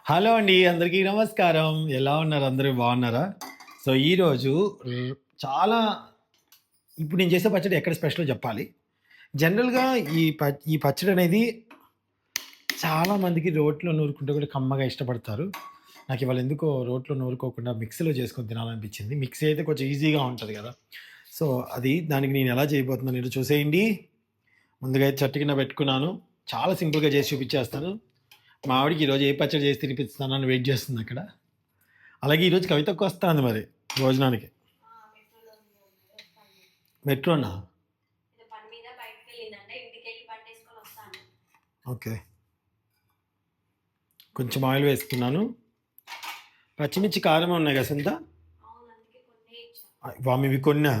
Hello అండి. అందరికీ నమస్కారం. ఎలా ఉన్నారు? అందరూ బాగున్నారా? సో, ఈరోజు చాలా ఇప్పుడు నేను చేసే పచ్చడి ఎక్కడ స్పెషలో చెప్పాలి. జనరల్‌గా ఈ పచ్చడనేది చాలా మందికి రోట్లో నూరుకుంటే కూడా కమ్మగా ఇష్టపడతారు. నాకివాళ ఎందుకో రోట్లో నూరుకోకుండా మిక్సీలో చేసుకొని తినాలనిపించింది. మిక్సీ అయితే కొంచెం ఈజీగా ఉంటది గదా! సో, దానికి నేను ఎలా చేయబోతున్నానో ఏంటో చూసేయండి. ముందుగా అయితే చట్టు కింద పెట్టుకున్నాను. చాలా సింపుల్‌గా చేసి చూపించేస్తాను. మా ఆవిడకి ఈరోజు ఏ పచ్చడి చేసి తినిపిస్తానని వెయిట్ చేస్తుందక్కడ. అలాగే ఈరోజు కవితక్క వస్తాంది మరి భోజనానికి. మెట్రోనా? ఓకే. కొంచెం ఆయిల్ వేసుకున్నాను. పచ్చిమిర్చి కారం ఉన్నాయి కదా సింత? వామి ఇవి కొన్నా?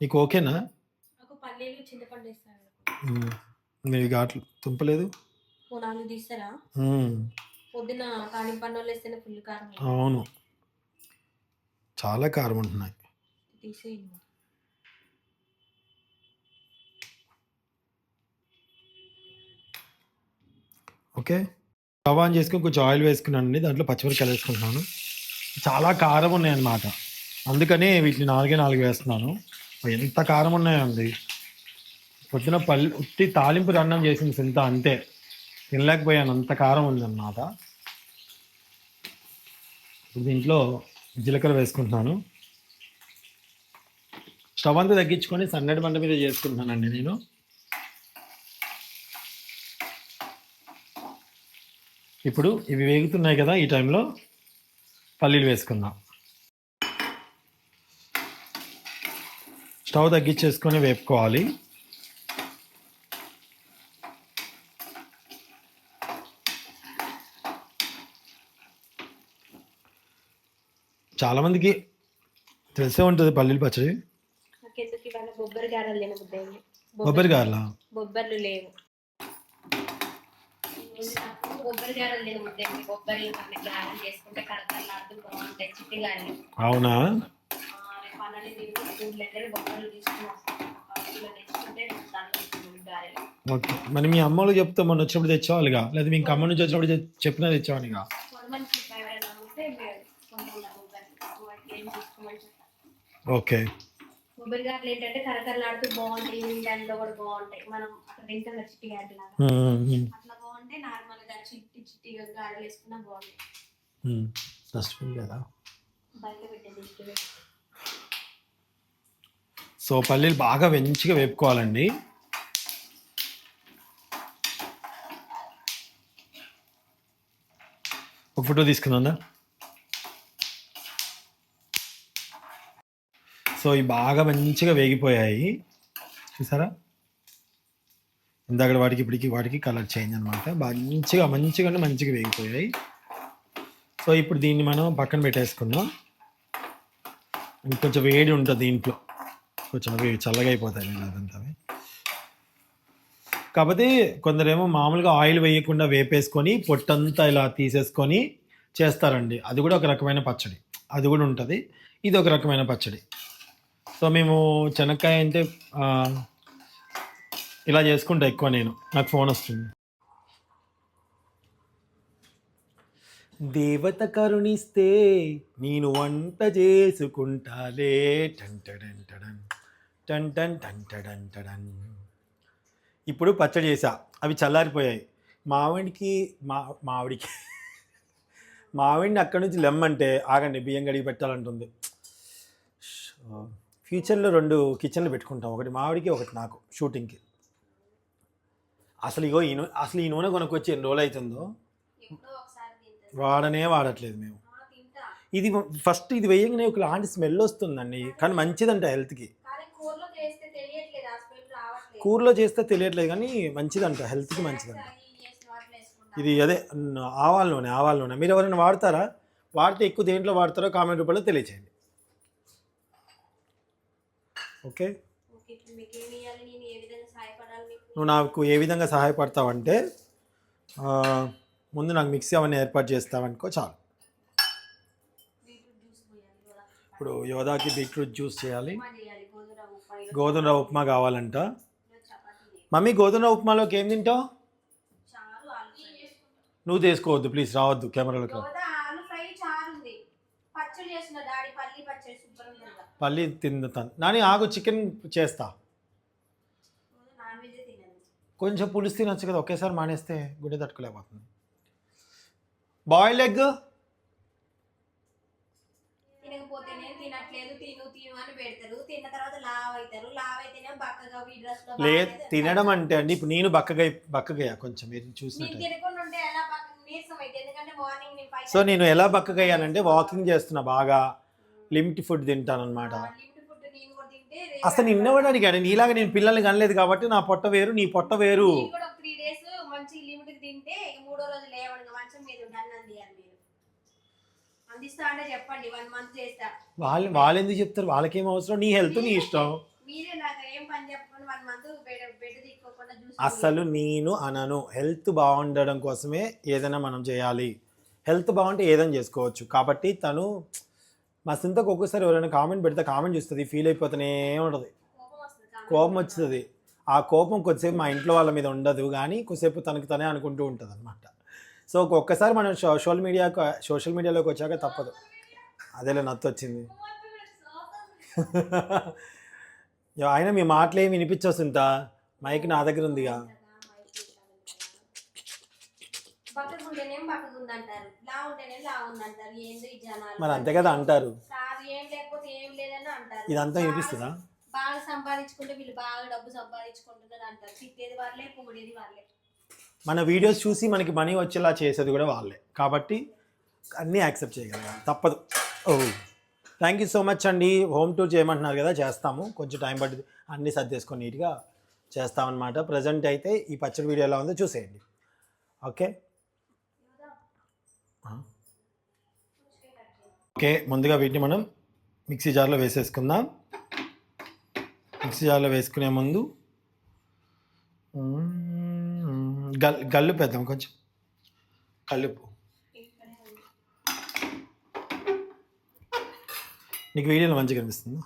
నీకు ఓకేనా? నీవి ఘాట్లు తుంపలేదు? అవును, చాలా కారం ఉంటున్నాయి. ఓకే, స్టవ్ ఆన్ చేసుకొని కొంచెం ఆయిల్ వేసుకున్నానండి. దాంట్లో పచ్చిమిరపకాయలు వేసుకుంటున్నాను. చాలా కారం ఉన్నాయన్నమాట, అందుకని వీటిని 4 వేస్తున్నాను. ఎంత కారం ఉన్నాయండి. పొద్దున ఉత్తి తాలింపు అన్నం చేసింది సింత, అంతే. తినలేకపోయాను, అంత కారం ఉందన్నమాట. దీంట్లో జీలకర్ర వేసుకుంటున్నాను. స్టవ్ అంతా తగ్గించుకొని సన్నటి మంట మీద చేసుకుంటున్నానండి నేను. ఇప్పుడు ఇవి వేగుతున్నాయి కదా, ఈ టైంలో పల్లీలు వేసుకుందాం. స్టవ్ తగ్గించేసుకొని వేపుకోవాలి. చాలామందికి తెలిసే ఉంటుంది పల్లీల పచ్చడి. కొబ్బరి గారెలా? బొబ్బర్లు లేవు. అవునా? ఓకే, మరి మీ అమ్మలు చెప్తే మొన్న వచ్చినప్పుడు తెచ్చేవాళ్ళుగా, లేదా మీ అమ్మ నుంచి వచ్చినప్పుడు చెప్పినా తెచ్చేవాడిగా. ఓకే. కొబ్బరి గారెలు ఏంటంటే కరకరలాడుతూ బాగుంటాయి, దాంట్లో కూడా బాగుంటాయి. మనం అక్కడ తింటాం కదా చిట్టి గారెలు లాగా, అట్లా బాగుంటాయి. నార్మల్ గా చిట్టిగా గారెలు వేసుకున్నా బాగుంటాయి. కదా బయట పెట్టేది. సో పల్లీలు బాగా మంచిగా వేపుకోవాలండి. ఒక ఫోటో తీసుకుందా. సో ఇవి బాగా మంచిగా వేగిపోయాయి, చూసారా? ఇందాక వాటికి కలర్ చేంజ్ అనమాట. మంచిగా వేగిపోయాయి. సో ఇప్పుడు దీన్ని మనం పక్కన పెట్టేసుకుందాం. ఇంకొంచెం వేడి ఉంటుంది దీంట్లో, కొంచెం అవి చల్లగా అయిపోతాయి అదంతా. కాకపోతే కొందరేమో మామూలుగా ఆయిల్ వేయకుండా వేపేసుకొని పొట్టంతా ఇలా తీసేసుకొని చేస్తారండి. అది కూడా ఒక రకమైన పచ్చడి, అది కూడా ఉంటుంది. ఇది ఒక రకమైన పచ్చడి. సో మేము చెనక్కాయ అంటే ఇలా చేసుకుంటా ఎక్కువ. నాకు ఫోన్ వస్తుంది. దేవత కరుణిస్తే నేను వంట చేసుకుంటాలే, టంటడంటడన్ టంటన్. ఇప్పుడు పచ్చడి చేసా, అవి చల్లారిపోయాయి. మావిడిని అక్కడి నుంచి లెమ్మంటే ఆగండి, బియ్యం కడిగి పెట్టాలంటుంది. ఫ్యూచర్లో 2 కిచెన్లు పెట్టుకుంటాం, ఒకటి మావిడికి, ఒకటి నాకు, షూటింగ్కి. అసలు ఈ నూనె కొనుక్కొచ్చి ఎన్ని రోజులు అవుతుందో, వాడట్లేదు మేము. ఇది ఫస్ట్ ఇది వేయగానే ఒక లాంటి స్మెల్ వస్తుందండి, కానీ మంచిదంట హెల్త్కి. కూరలో చేస్తే తెలియట్లేదు కానీ మంచిదంట, హెల్త్కి మంచిదంట. ఇది అదే ఆవాల నూనె. మీరు ఎవరైనా వాడతారా? వాడితే ఎక్కువ దేంట్లో వాడతారో కామెంట్ రూపంలో తెలియచేయండి. ఓకే, నువ్వు నాకు ఏ విధంగా సహాయపడతావంటే, ముందు నాకు మిక్సీ అవన్నీ ఏర్పాటు చేస్తావనుకో చాలు. ఇప్పుడు యోధాకి బీట్రూట్ జ్యూస్ చేయాలి. గోధుమ రవ్వ ఉప్మా కావాలంట. మమ్మీ గోధుమ రవ్వ ఉప్మాలోకి ఏం తింటావు? నువ్వు తీసుకోవద్దు ప్లీజ్, రావద్దు కెమెరాలకు. ఆలు ఫ్రై చారు ఉంది, పచ్చడి చేసిన డాడీ పల్లి పచ్చడి సూపర్ ఉంటుంది. పల్లి తిందుతాను నాని, ఆగు చికెన్ చేస్తా. నాన్ వెజ్ తినదు. కొంచెం పులుసు తినొచ్చు కదా, ఒకేసారి మానేస్తే గుడ్డ తట్టుకోలేకపోతుంది. బాయిల్డ్ ఎగ్ తినకపోతేనే తినట్లేదు, తిను తిను అని పెడతారు. తిన్న తర్వాత లావ్ అవుతారు, లావ్ అయితేనే బక్కగా డ్రెస్ లో లేదు తినడం అంటే అండి, ఇప్పుడు నేను బక్కగయ్యా కొంచెం, మీరు చూసినట్టు. తినకుండా ఉంటే ఎలా నీరసం అయితే, ఎందుకంటే మార్నింగ్ నేను సో నేను ఎలా బక్కగయ్యానంటే వాకింగ్ చేస్తున్నా బాగా, లిమిట్ ఫుడ్ తింటాను అనమాట. లిమిట్ ఫుడ్ నేను కూడా తింటే అసలు నిన్నవాడు అడిగాను, నీలాగా నేను పిల్లల్ని కనలేదు కాబట్టి నా పొట్ట వేరు నీ పొట్ట వేరు. 3 days మంచి లిమిట్ తింటే మూడో రోజు లేవడం మంచం మీద అన్నం తీయాలి. మీరు అందిస్తా అంటే చెప్పండి, 1 month చేస్తా. వాళ్ళు ఎందుకు చెప్తారు, వాళ్ళకేం అవసరం, నీ హెల్త్ నీ ఇష్టం. మీరే నాకు ఏం పని చెప్పకుండా 1 month బెడ్ తీసుకోకుండా చూసి. అసలు నేను అనను, హెల్త్ బాగుండడం కోసమే ఏదైనా మనం చేయాలి. హెల్త్ బాగుంటే ఏదైనా చేసుకోవచ్చు. కాబట్టి తను మా సింతకు ఒక్కోసారి ఎవరైనా కామెంట్ పెడితే కామెంట్ చూస్తుంది, ఫీల్ అయిపోతూనే ఉంటుంది, కోపం వస్తుంది. ఆ కోపం కొద్దిసేపు మా ఇంట్లో వాళ్ళ మీద ఉండదు కానీ కొద్దిసేపు తనకి తనే అనుకుంటూ ఉంటుంది అనమాట. సో ఒక్కసారి మనం సోషల్ మీడియాలోకి వచ్చాక తప్పదు. అదేలే నత్తు వచ్చింది. ఆయన మీ మాటలు ఏమి వినిపించొస్తుంటా, మైక్ నా దగ్గర ఉందిగా. మరి అంతే కదా అంటారు, ఇదంతా వినిపిస్తుందా? బాగా సంపాదించుకుంటే వీళ్ళు బాగా డబ్బు సంపాదించుకుంటున్నారు అంటారు, తిట్టేది వాళ్ళే, పొగిడేది వాళ్ళే. మన వీడియోస్ చూసి మనకి మనీ వచ్చేలా చేసేది కూడా వాళ్ళే, కాబట్టి అన్నీ యాక్సెప్ట్ చేయగలగాలి, తప్పదు. థ్యాంక్ యూ సో మచ్ అండి. హోమ్ టూర్ చేయమంటున్నారు కదా, చేస్తాము. కొంచెం టైం పడుతుంది, అన్నీ సర్దేసుకొని నీట్గా చేస్తామన్నమాట. ప్రజెంట్ అయితే ఈ పచ్చడి వీడియో ఎలా ఉందో చూసేయండి. ఓకే ఓకే, ముందుగా వీటిని మనం మిక్సీ జార్లో వేసేసుకుందాం. మిక్సీ జార్లో వేసుకునే ముందు గల్లుపు వేద్దాం, కొంచెం కల్లుపు. నీకు వీడియోలో మంచిగా కనిపిస్తుందా?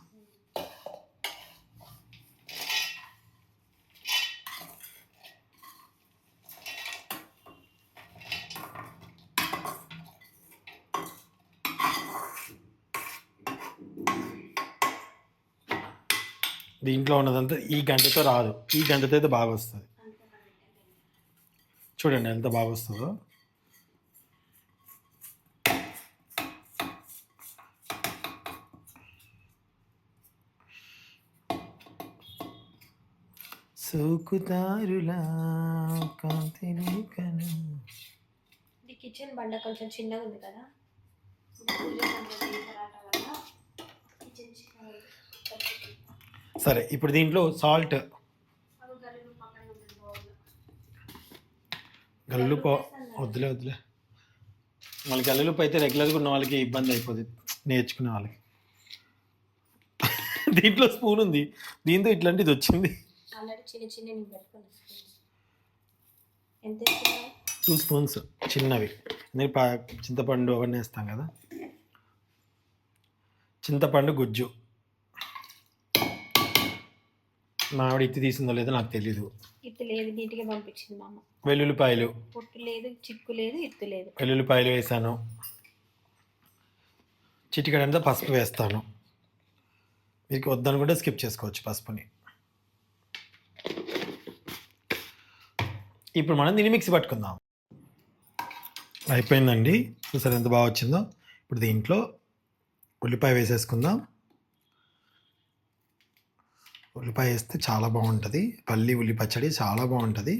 దీంట్లో ఉన్నదంతా ఈ గంటతో రాదు, ఈ గంటతో అయితే బాగా వస్తుంది. చూడండి ఎంత బాగా వస్తుందో. సోకుతారులా కాంతిరేఖను. ఇది కిచెన్ బండ కొంచెం చిన్నగా ఉంది కదా, సరే ఇప్పుడు దీంట్లో సాల్ట్, గల్లుపు వద్దులే వాళ్ళకి గల్లుపు అయితే రెగ్యులర్గా ఉన్న వాళ్ళకి ఇబ్బంది అయిపోతుంది, నేర్చుకునే వాళ్ళకి. దీంట్లో స్పూన్ ఉంది, దీంతో ఇట్లాంటిది వచ్చింది. 2 స్పూన్స్ చిన్నవి, చింతపండు అవన్నీ వేస్తాం కదా. చింతపండు గుజ్జు మా ఆవిడ ఇత్తి తీసిందో లేదో నాకు తెలీదు. ఇత్తు లేదు, నీట్గా పంపించింది మా అమ్మ. వెల్లుల్లిపాయలు, పొట్టు లేదు, చిక్కు లేదు, ఇత్తు లేదు. వెల్లుల్లిపాయలు వేసాను. చిటికెడంతా పసుపు వేస్తాను. మీకు వద్దనుకుంటే స్కిప్ చేసుకోవచ్చు పసుపుని. ఇప్పుడు మనం దీన్ని మిక్సీ పట్టుకుందాం. అయిపోయిందండి, చూసారు ఎంత బాగా వచ్చిందో. ఇప్పుడు దీంట్లో ఉల్లిపాయ వేసేసుకుందాం. ఉల్లిపాయ వేస్తే చాలా బాగుంటుంది, పల్లి ఉల్లి పచ్చడి చాలా బాగుంటుంది.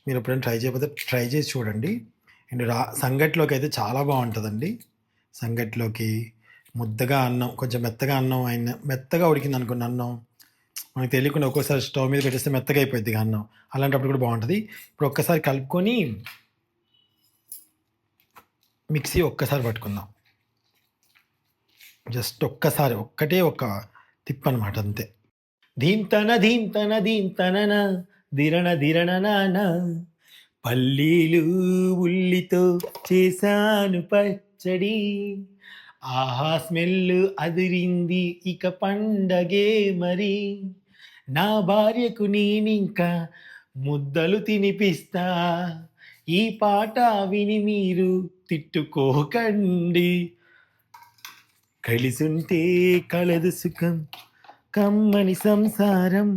మీరు ఎప్పుడైనా ట్రై చేయకపోతే ట్రై చేసి చూడండి. అండ్ సంగట్లోకి అయితే చాలా బాగుంటుందండి. సంగట్లోకి ముద్దగా అన్నం, కొంచెం మెత్తగా అన్నం అయిన మెత్తగా ఉడికింది అనుకున్న అన్నం మనకు తెలియకుండా ఒక్కోసారి స్టవ్ మీద పెట్టేస్తే మెత్తగా అయిపోద్ది అన్నం, అలాంటప్పుడు కూడా బాగుంటుంది. ఇప్పుడు ఒక్కసారి కలుపుకొని మిక్సీ ఒక్కసారి పట్టుకుందాం. జస్ట్ ఒక్కసారి ఒక్క తిప్పు అనమాట, అంతే. ధీంతన దిరణ నాన, పల్లీలు ఉల్లితో చేశాను పచ్చడి, ఆహా స్మెల్ అదిరింది ఇక పండగే మరి, నా భార్యకు నేనింకా ముద్దలు తినిపిస్తా, ఈ పాట విని మీరు తిట్టుకోకండి, కలిసుంటే కలదు సుఖం, కమ్మని సంసారం.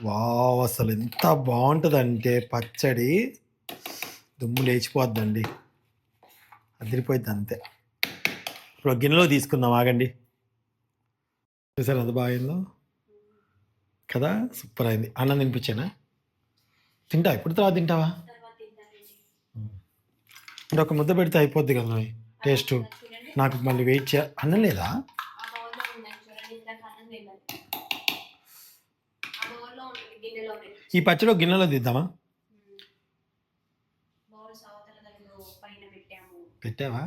వావ్, అసలు ఎంత బాగుంటుందంటే పచ్చడి దుమ్ము లేచిపోద్దండి, అదిరిపోద్ది అంతే. ఇప్పుడు ఒక గిన్నెలో తీసుకుందాం, ఆగండి. చూసారు ఎంత బాగుందో కదా, సూపర్ అయింది. అన్నం తినిపించానా? తింటా, ఇప్పుడు తర్వాత తింటావా? తర్వాత తింటానండి. అంటే ఒక ముద్ద పెడితే అయిపోద్ది కదా మరి టేస్ట్. చూడండి నాకు మళ్ళీ వెయిట్ అన్నం లేదా? ఆ బౌల్లో ఉన్నాయి చూడండి, ఇందాక అన్నం తిన్నాను. ఆ బౌల్లో ఉంటుంది, గిన్నెలో ఉన్నాయి. ఈ పచ్చడి ఒక గిన్నెలో తీద్దామా? బౌల్స్ అవతల గదిలో పైన పెట్టాము. పెట్టావా?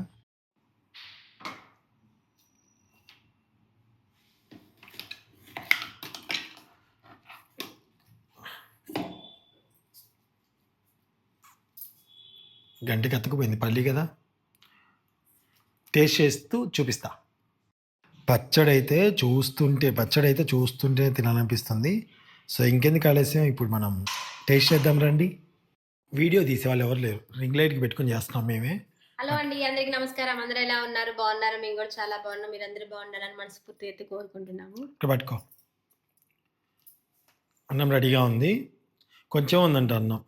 గంటకి అతుకుపోయింది పల్లి కదా, టేస్ట్ చేస్తూ చూపిస్తా. పచ్చడి అయితే చూస్తుంటే తినాలనిపిస్తుంది. సో ఇంకెందుకు ఆలస్యం, ఇప్పుడు మనం టేస్ట్ చేద్దాం రండి. వీడియో తీసే వాళ్ళు ఎవరు లేరు, రింగ్ లైట్కి పెట్టుకొని చేస్తున్నాం మేమే. హలో అండి, అందరికి నమస్కారం. అందరూ ఎలా ఉన్నారు? బాగున్నారు? మేము కూడా చాలా బాగున్నాం. మీరు అందరూ బాగున్నారని మనస్ఫూర్తిగా అయితే కోరుకుంటున్నాము. ఇక్కడ పట్టుకో. అన్నం రెడీగా ఉంది, కొంచెం ఉందంట అన్నం.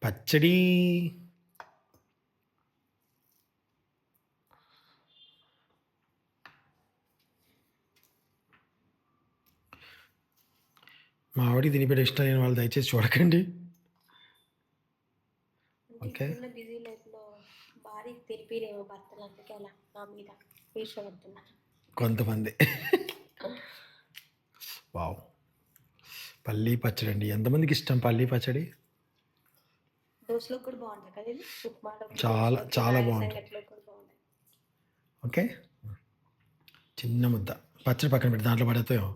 పచ్చడి మా ఆవిడకి తినిపెట్టే ఇష్టం లేని వాళ్ళు దయచేసి చూడకండి. ఓకే. బిజీ లైఫ్ లో భారీ తెలిపిరేమో భర్తలు, అందుకే అలా నా మీద ఈర్షపడుతున్నారు కొంతమంది. వావ్, పల్లీ పచ్చడి అండి, ఎంతమందికి ఇష్టం పల్లీ పచ్చడి? దోశలో కూడా బాగుంటుంది కదా ఇది, ఉప్మాలో చాలా చాలా బాగుంటుంది. సంగట్లో కూడా బాగుంటుంది. ఓకే, చిన్న ముద్ద పచ్చడి పక్కన పెట్టి దాంట్లో పడతాయో.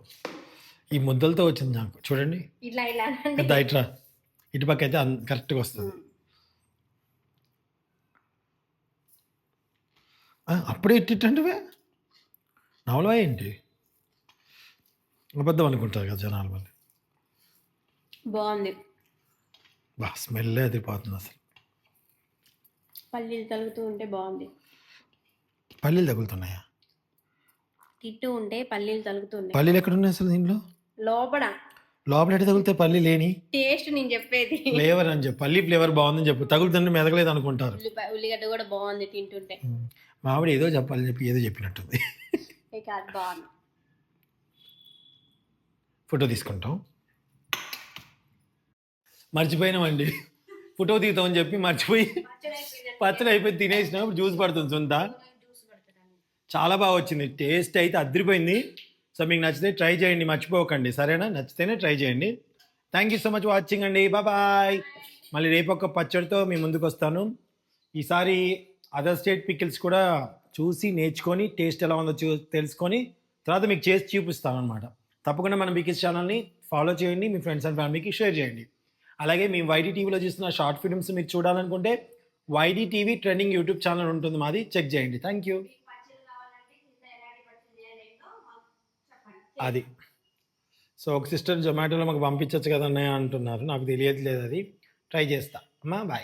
ఈ ముద్దలతో వచ్చింది నాకు, చూడండి. ఇట్లా ఇలా అనండి. పెద్ద ఇట్రా, ఇటు పక్క అయితే కరెక్ట్గా వస్తుంది. అప్పుడే ఇట్టిట్టంటివే నవలవా ఏంటి? అబద్ధం అనుకుంటారు కదా జనాలు మళ్ళీ. బాగుంది. బా, స్మెల్లే అదిరిపోతుంది అసలు. పల్లీలు తలుగుతూ ఉంటే బాగుంది. పల్లీలు తగులుతున్నాయా? తింటూ ఉంటే పల్లీలు తలుగుతున్నాయి. పల్లీలు ఎక్కడున్నాయి అసలు దీంట్లో? లోపల లోపల ఎట్టి తగులుతాయి పల్లి లేని? టేస్ట్ నేను చెప్పేది. ఫ్లేవర్ అని చెప్పు, పల్లి ఫ్లేవర్ బాగుందని చెప్పు, తగులుతుంటే మెదగలేదు అనుకుంటారు. ఉల్లిగడ్డ కూడా బాగుంది తింటుంటే. మా ఆవిడ ఏదో చెప్పాలని చెప్పి ఏదో చెప్పినట్టుంది. ఇక అది బాగుంది. ఫోటో తీసుకుంటాం, మర్చిపోయినామండి. ఫోటో తీద్దామని చెప్పి మర్చిపోయి పచ్చడి అయిపోయి తినేసినప్పుడు జ్యూస్ పడుతుంది సొంత. చాలా బాగా వచ్చింది, టేస్ట్ అయితే అదిరిపోయింది. సో మీకు నచ్చితే ట్రై చేయండి, మర్చిపోకండి, సరేనా? నచ్చితేనే ట్రై చేయండి. Thank you so much watching అండి, బాయ్. మళ్ళీ రేపు ఒక పచ్చడితో మీ ముందుకు వస్తాను. ఈసారి అదర్ స్టేట్ పికిల్స్ కూడా చూసి నేర్చుకొని టేస్ట్ ఎలా ఉందో తెలుసుకొని తర్వాత మీకు చేసి చూపిస్తాను అనమాట. తప్పకుండా మన పికిల్స్ ఛానల్ని ఫాలో చేయండి, మీ ఫ్రెండ్స్ అండ్ ఫ్యామిలీకి షేర్ చేయండి. అలాగే మీ వైడి టీవీలో చూస్తున్న షార్ట్ ఫిల్మ్స్ మీరు చూడాలనుకుంటే YD TV trending YouTube channel ఉంటుంది మాది, చెక్ చేయండి. Thank you. అది సో ఒక సిస్టర్ జొమాటోలో మాకు పంపించవచ్చు కదన్నయ్య అంటున్నారు, నాకు తెలియట్లేదు, అది ట్రై చేస్తా అమ్మా. బాయ్.